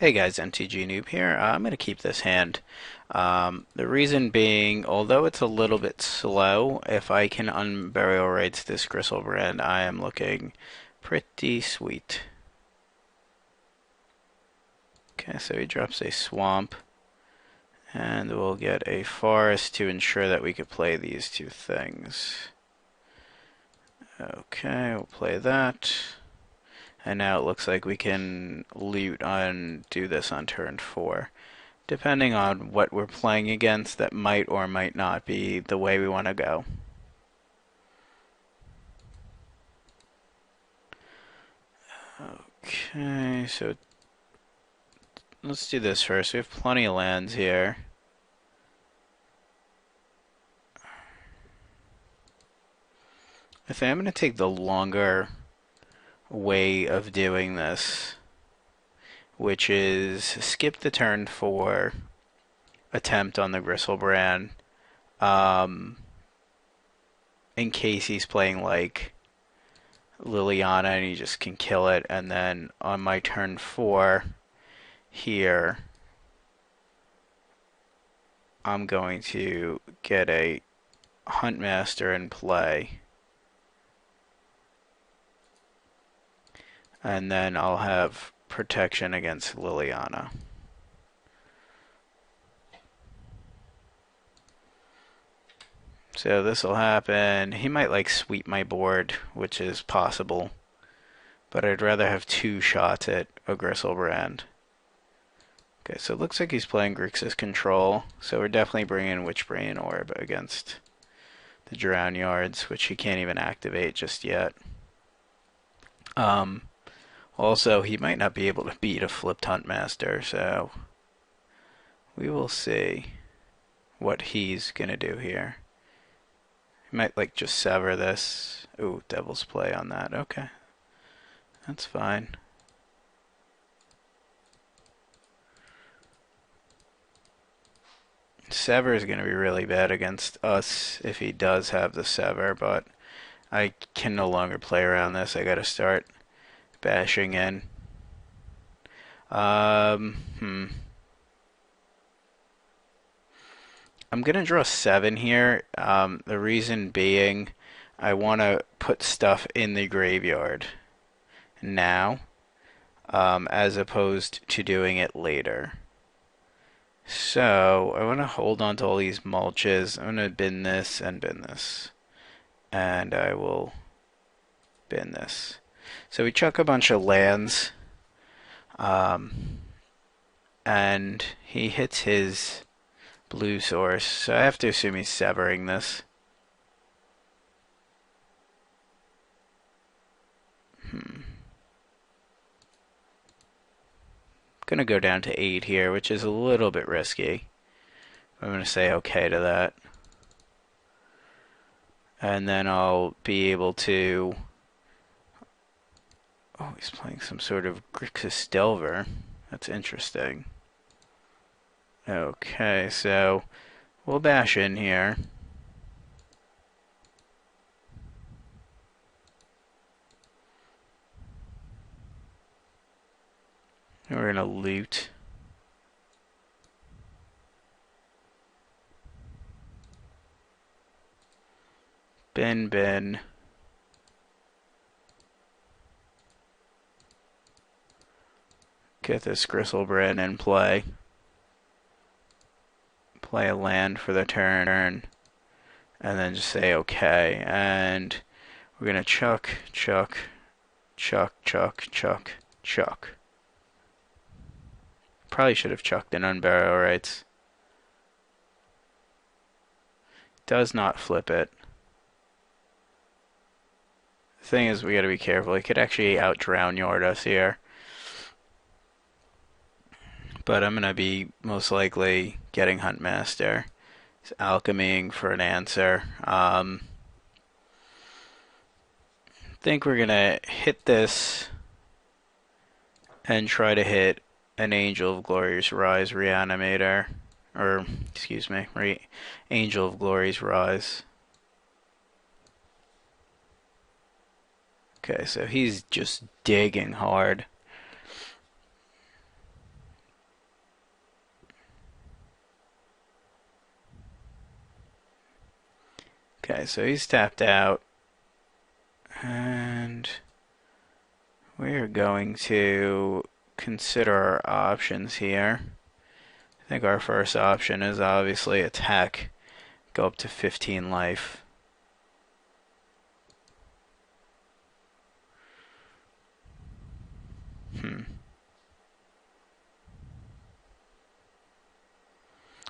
Hey guys, mtgnoob here. I'm going to keep this hand. The reason being, although it's a little bit slow, if I can unburial rights this Griselbrand, I am looking pretty sweet. Okay, so he drops a swamp, and we'll get a forest to ensure that we could play these two things. Okay, we'll play that. And now it looks like we can loot on do this on turn 4. Depending on what we're playing against, that might or might not be the way we want to go. Okay, so let's do this first. We have plenty of lands here. I think I'm going to take the longer way of doing this, which is skip the turn 4 attempt on the Griselbrand, in case he's playing like Liliana and he just can kill it, and then on my turn 4 here I'm going to get a Huntmaster in play, and then I'll have protection against Liliana. So this will happen. He might like sweep my board, which is possible, but I'd rather have 2 shots at a Griselbrand. Okay, so it looks like he's playing Grixis control, so we're definitely bringing Witchbrain Orb against the Drown Yards, which he can't even activate just yet. Also, he might not be able to beat a flipped Huntmaster, so we will see what he's gonna do here. He might like just sever this. Ooh, Devil's Play on that. Okay, that's fine. Sever is going to be really bad against us if he does have the Sever, but I can no longer play around this. I got to start bashing in. I'm going to draw 7 here. The reason being, I want to put stuff in the graveyard now, as opposed to doing it later. So I want to hold on to all these mulches. I'm going to bin this and bin this. And I will bin this. So we chuck a bunch of lands. And he hits his blue source. So I have to assume he's severing this. I'm going to go down to 8 here, which is a little bit risky. I'm going to say okay to that. And then I'll be able to... Oh, he's playing some sort of Grixis Delver. That's interesting. Okay, so we'll bash in here. And we're going to loot. Bin. Get this Griselbrand in play. Play a land for the turn. And then just say okay. And we're going to chuck. Probably should have chucked in unburial rights. Does not flip it. The thing is, we gotta be careful. He could actually out-drown yard us here. But I'm gonna be most likely getting Huntmaster. He's alchemying for an answer. Think we're gonna hit this and try to hit an Angel of Glory's Rise Reanimator. Or, excuse me, Angel of Glory's Rise. Okay, so he's just digging hard. Okay, so he's tapped out. And we're going to consider our options here. I think our first option is obviously attack, go up to 15 life.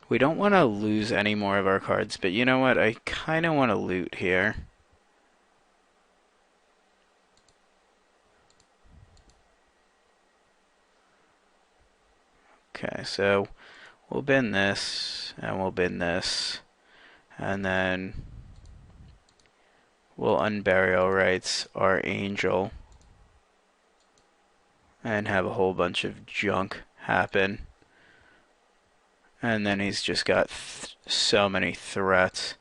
We don't want to lose any more of our cards, but you know what? I kind of want to loot here. Okay, so we'll bin this, and we'll bin this, and then we'll unburial rights our angel, and have a whole bunch of junk happen. And then he's just got so many threats.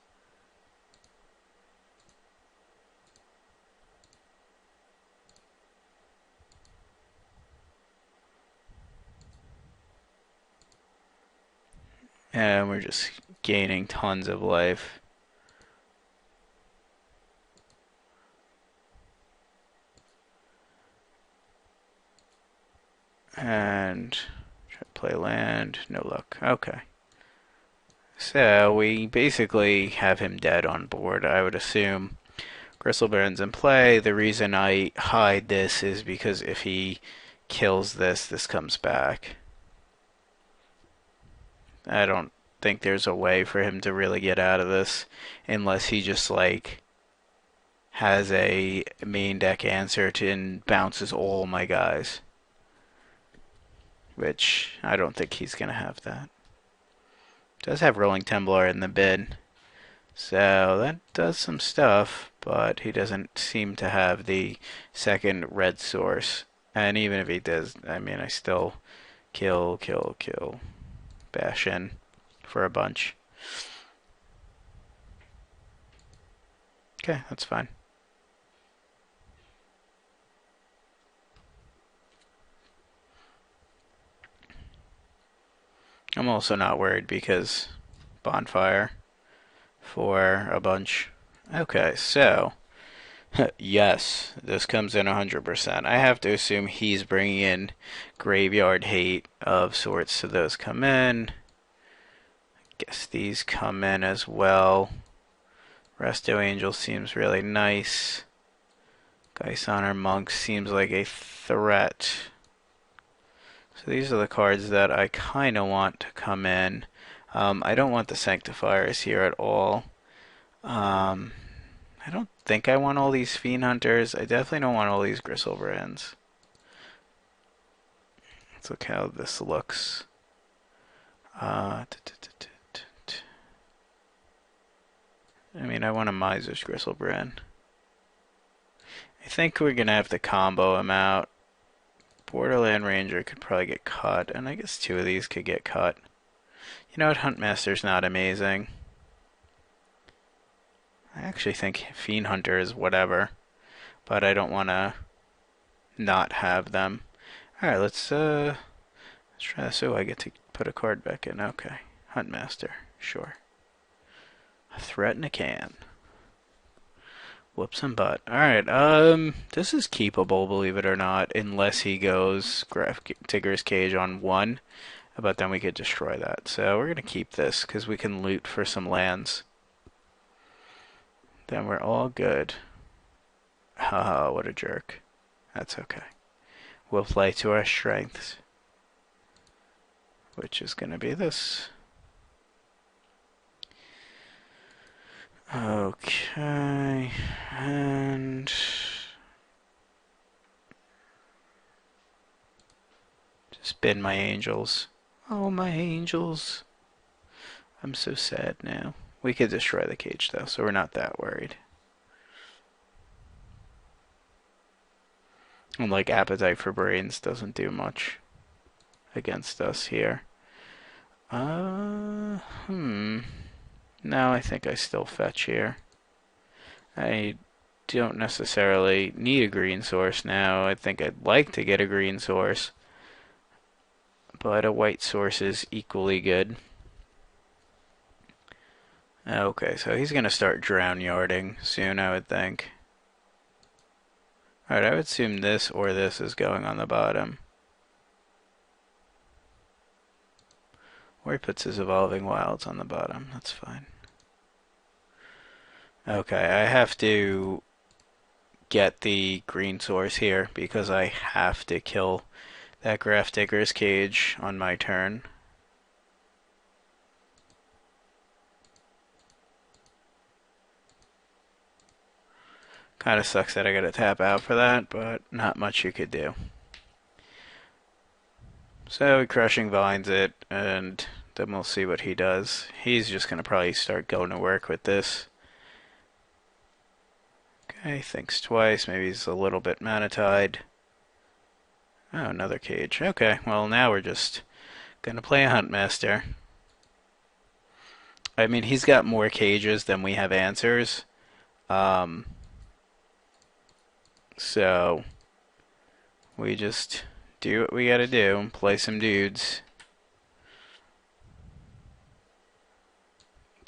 And we're just gaining tons of life. And try to play land, no luck. Okay. So we basically have him dead on board, I would assume. Gristlebaron's in play. The reason I hide this is because if he kills this, this comes back. I don't think there's a way for him to really get out of this unless he just like has a main deck answer to and bounces all my guys. Which I don't think he's gonna have that. Does have Rolling Tumbler in the bid. So that does some stuff, but he doesn't seem to have the second red source. And even if he does, I mean, I still kill, bash in for a bunch. Okay, that's fine. I'm also not worried because bonfire for a bunch. Okay, so yes, this comes in 100%. I have to assume he's bringing in graveyard hate of sorts, so those come in. Guess these come in as well. Resto Angel seems really nice. Geist Honor Monk seems like a threat. So these are the cards that I kind of want to come in. I don't want the Sanctifiers here at all. I don't think I want all these Fiend Hunters. I definitely don't want all these Gristlebarons. Let's look how this looks. I mean, I want a Miser's Gristlebrand. I think we're going to have to combo him out. Borderland Ranger could probably get cut, and I guess two of these could get cut. You know what? Huntmaster's not amazing. I actually think Fiend Hunter is whatever, but I don't want to not have them. Alright, let's try this. Oh, I get to put a card back in. Okay. Huntmaster. Sure. A threat in a can. Whoop some butt. Alright, this is keepable, believe it or not, unless he goes Tigger's Cage on 1, but then we could destroy that. So we're going to keep this, because we can loot for some lands. Then we're all good. Haha, what a jerk. That's okay. We'll play to our strengths, which is going to be this. Okay, and just bin my angels. Oh, my angels. I'm so sad now. We could destroy the cage though, so we're not that worried. And like Appetite for Brains doesn't do much against us here. No, I think I still fetch here. I don't necessarily need a green source now. I think I'd like to get a green source, but a white source is equally good. Okay, so he's gonna start drown yarding soon, I would think. Alright, I would assume this or this is going on the bottom. Or he puts his evolving wilds on the bottom. That's fine. Okay, I have to get the green source here because I have to kill that Grafdigger's Cage on my turn. Kind of sucks that I gotta tap out for that, but not much you could do. So Crushing Vines it, and then we'll see what he does. He's just gonna probably start going to work with this. Okay, thinks twice. Maybe he's a little bit mana-tied. Oh, another cage. Okay, well now we're just gonna play a Huntmaster. I mean, he's got more cages than we have answers. So we just do what we gotta do and play some dudes.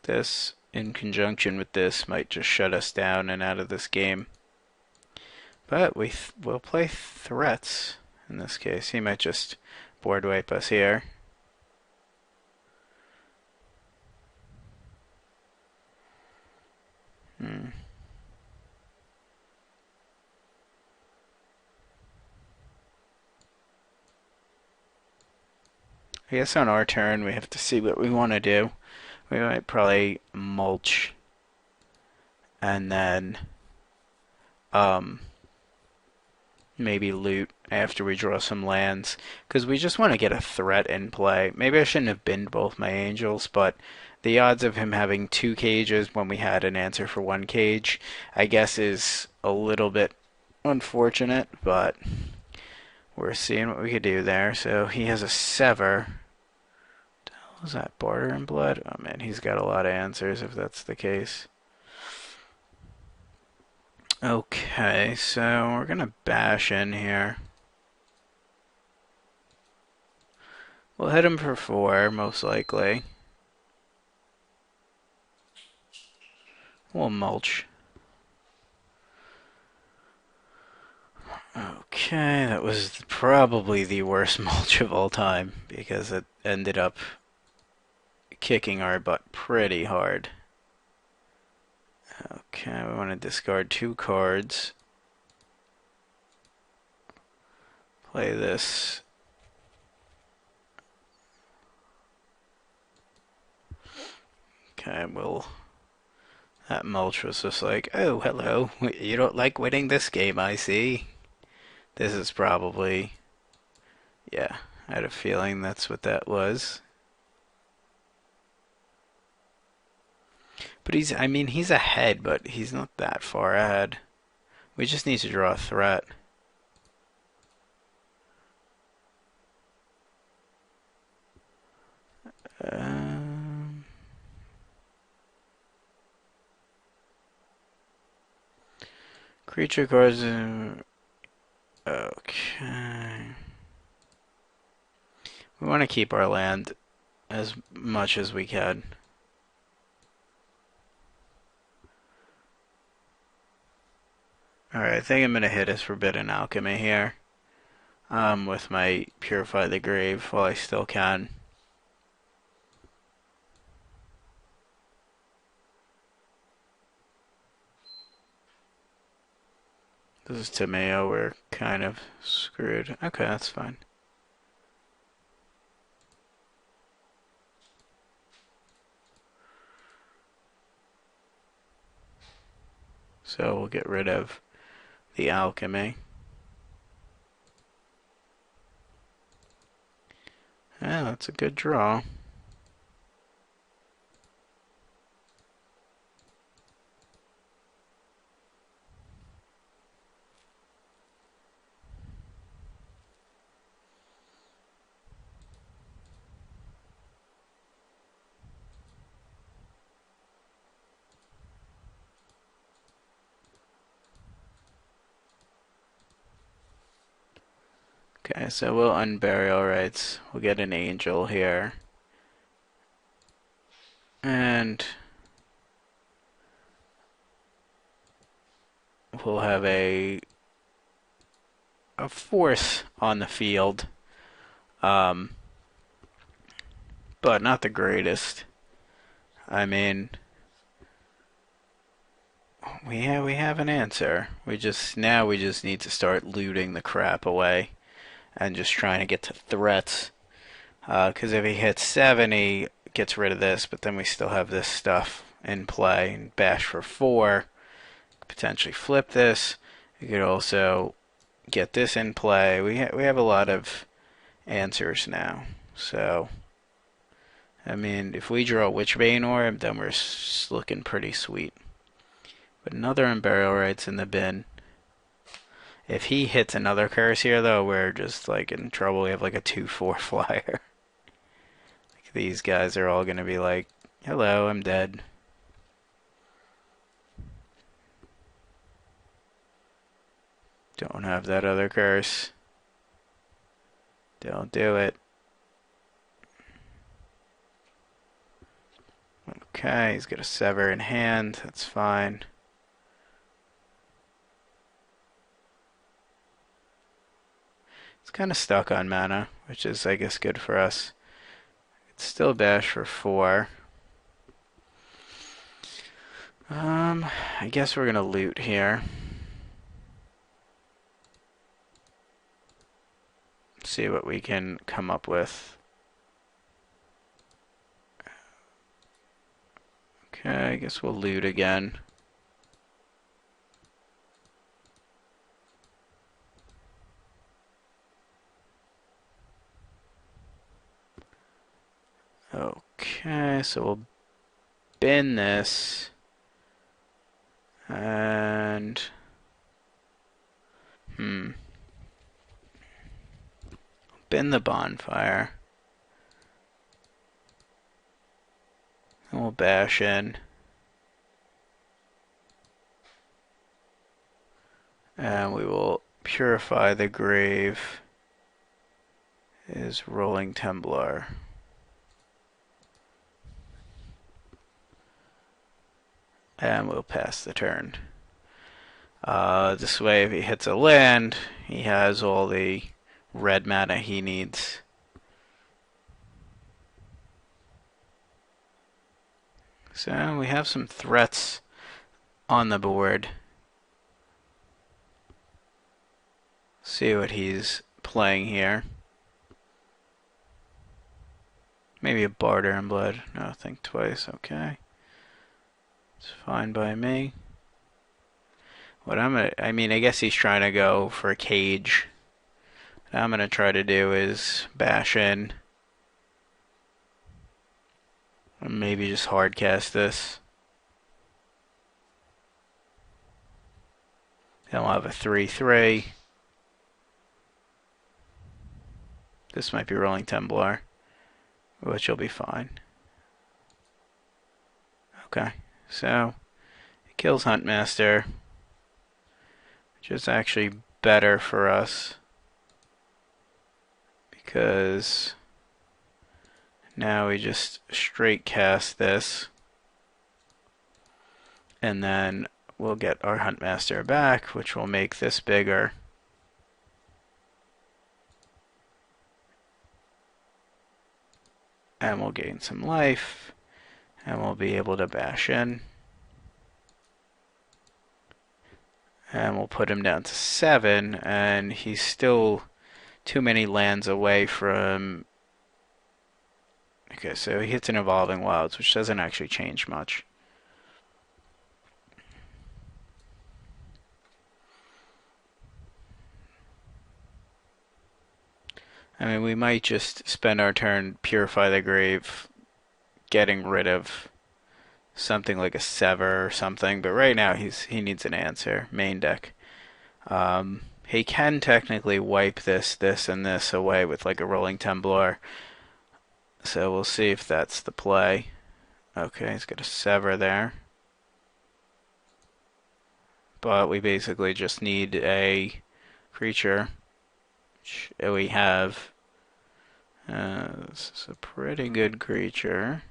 This, in conjunction with this, might just shut us down and out of this game. But we'll play threats in this case. He might just board wipe us here. I guess on our turn we have to see what we want to do. We might probably mulch and then maybe loot after we draw some lands because we just want to get a threat in play. Maybe I shouldn't have binned both my angels, but the odds of him having two cages when we had an answer for one cage, I guess, is a little bit unfortunate, but we're seeing what we could do there. So he has a Sever. What the hell is that? Barter and Blood? Oh man, he's got a lot of answers if that's the case. Okay, so we're gonna bash in here. We'll hit him for 4, most likely. We'll mulch. Okay, that was probably the worst mulch of all time because it ended up kicking our butt pretty hard. Okay, we want to discard 2 cards. Play this. Okay, well, that mulch was just like, oh, hello, you don't like winning this game, I see. This is probably, yeah, I had a feeling that's what that was. But I mean, he's ahead, but he's not that far ahead. We just need to draw a threat. Creature cards. Okay. We want to keep our land as much as we can. Alright, I think I'm going to hit his Forbidden Alchemy here. With my Purify the Grave while I still can. This is Tomeo, we're kind of screwed. Okay, that's fine. So we'll get rid of the alchemy. Yeah, that's a good draw. Okay, so we'll unburial rights. We'll get an angel here. And we'll have a force on the field, but not the greatest. I mean, we have an answer. We just need to start looting the crap away and just trying to get to threats. Because if he hits 7, he gets rid of this, but then we still have this stuff in play. And bash for 4, potentially flip this. We could also get this in play. We have a lot of answers now. So, I mean, if we draw Witchbane Orb, then we're looking pretty sweet. But another Unburial Rites in the bin. If he hits another curse here, though, we're just like in trouble. We have like a 2/4 flyer. Like, these guys are all gonna be like, "Hello, I'm dead." Don't have that other curse. Don't do it. Okay, he's got a Sever in hand. That's fine. It's kind of stuck on mana, which is, I guess, good for us. It's still bash for 4. I guess we're gonna loot here. See what we can come up with. Okay, I guess we'll loot again. Okay, so we'll bin this. And bin the bonfire. And we'll bash in. And we will purify the grave. Is Rolling Templar. And we'll pass the turn. This way, if he hits a land, he has all the red mana he needs. So we have some threats on the board. See what he's playing here. Maybe a Barter in Blood. No, think twice. Okay. It's fine by me. I guess he's trying to go for a cage. What I'm gonna try to do is bash in. Or maybe just hard cast this. Then we'll have a 3/3. This might be Rolling Templar, which will be fine. Okay, so it kills Huntmaster, which is actually better for us because now we just straight cast this and then we'll get our Huntmaster back, which will make this bigger. And we'll gain some life, and we'll be able to bash in. And we'll put him down to 7, and he's still too many lands away from... Okay, so he hits an Evolving Wilds, which doesn't actually change much. I mean, we might just spend our turn Purify the Grave, getting rid of something like a Sever or something, but right now he needs an answer, main deck. He can technically wipe this, and this away with like a Rolling Templar, so we'll see if that's the play. Okay, he's got a Sever there. But we basically just need a creature. We have this is a pretty good creature.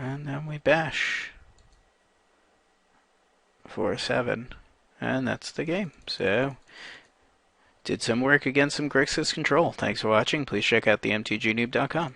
And then we bash for 7. And that's the game. So, did some work against some Grixis control. Thanks for watching. Please check out themtgnoob.com.